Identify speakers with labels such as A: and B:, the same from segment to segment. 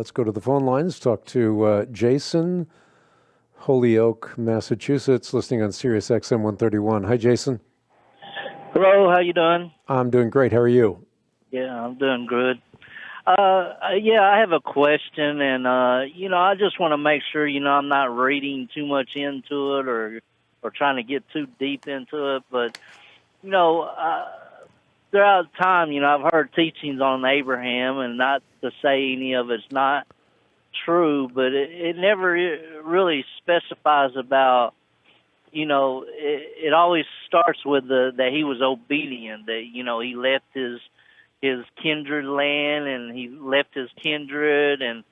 A: Let's go to the phone lines, talk to Jason, Holyoke, Massachusetts, listening on Sirius XM 131. Hi, Jason.
B: Hello, how you doing?
A: I'm doing great. How are you?
B: Yeah, I'm doing good. I have a question, and I just want to make sure, I'm not reading too much into it or trying to get too deep into it. But throughout time, I've heard teachings on Abraham, and not to say any of it's not true, but it never really specifies about. It always starts with that he was obedient. That he left his kindred land, and he left his kindred, and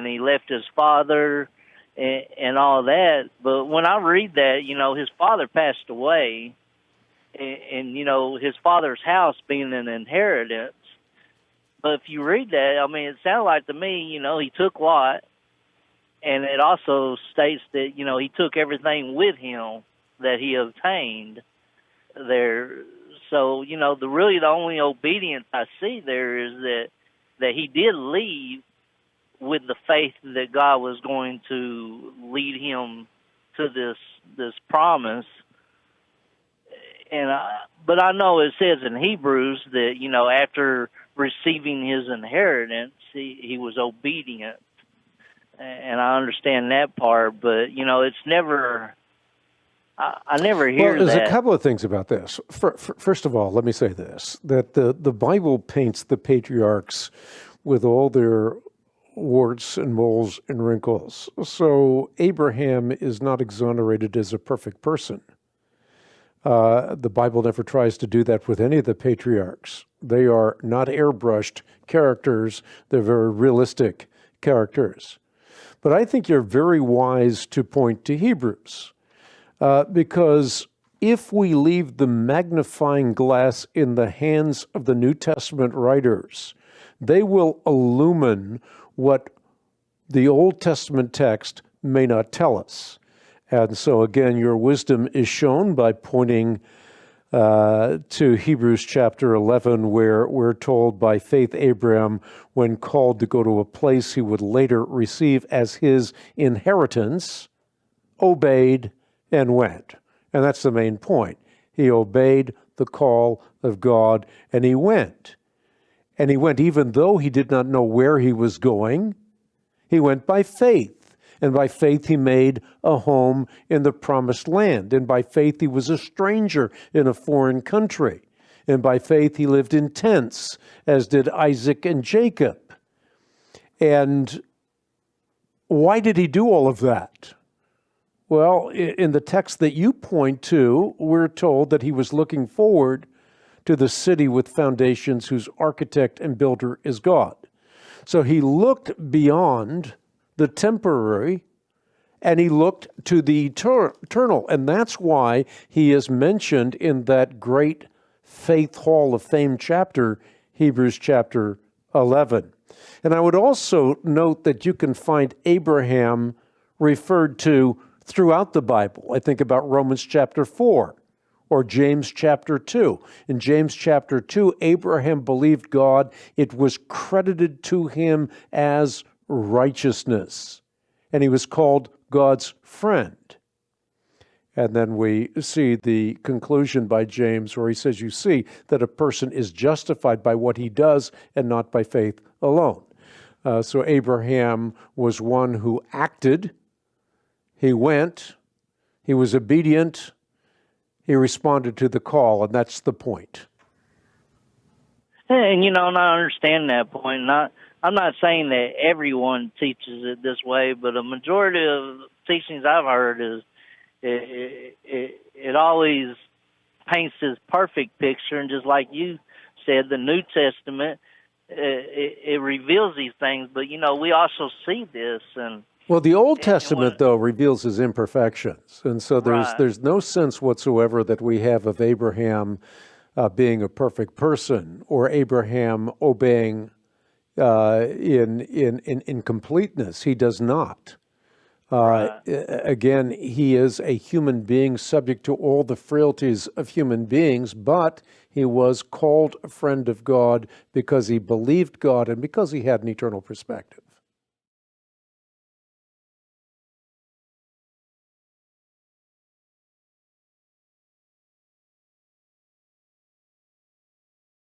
B: he left his father, and all that. But when I read that, his father passed away, and his father's house being an inheritance. But if you read that, I mean, it sounded like to me, he took Lot, and it also states that he took everything with him that he obtained there. So, the only obedience I see there is that he did leave with the faith that God was going to lead him to this promise. But I know it says in Hebrews that, after receiving his inheritance, he was obedient. And I understand that part, but, it's never... I never hear that.
A: Well, there's a couple of things about this. First of all, let me say this, that the Bible paints the patriarchs with all their warts and moles and wrinkles. So Abraham is not exonerated as a perfect person. The Bible never tries to do that with any of the patriarchs. They are not airbrushed characters. They're very realistic characters. But I think you're very wise to point to Hebrews. Because if we leave the magnifying glass in the hands of the New Testament writers, they will illumine what the Old Testament text may not tell us. And so, again, your wisdom is shown by pointing to Hebrews chapter 11, where we're told by faith Abraham, when called to go to a place he would later receive as his inheritance, obeyed and went. And that's the main point. He obeyed the call of God, and he went. And he went even though he did not know where he was going. He went by faith. And by faith he made a home in the promised land. And by faith he was a stranger in a foreign country. And by faith he lived in tents, as did Isaac and Jacob. And why did he do all of that? Well, in the text that you point to, we're told that he was looking forward to the city with foundations whose architect and builder is God. So he looked beyond the temporary and he looked to the eternal. And that's why he is mentioned in that great Faith Hall of Fame chapter, Hebrews chapter 11. And I would also note that you can find Abraham referred to throughout the Bible. I think about Romans chapter 4 or James chapter 2. In James chapter 2, Abraham believed God. It was credited to him as righteousness, and he was called God's friend. And then we see the conclusion by James where he says, you see that a person is justified by what he does and not by faith alone. So Abraham was one who acted. He went, he was obedient, he responded to the call, and that's the point.
B: And, and I understand that point. I'm not saying that everyone teaches it this way, but a majority of teachings I've heard is it always paints this perfect picture, and just like you said, the New Testament, it reveals these things, but, we also see this, and
A: well, the Old Testament, though, reveals his imperfections. And so there's no sense whatsoever that we have of Abraham being a perfect person or Abraham obeying in completeness. He does not. Again, he is a human being subject to all the frailties of human beings, but he was called a friend of God because he believed God and because he had an eternal perspective.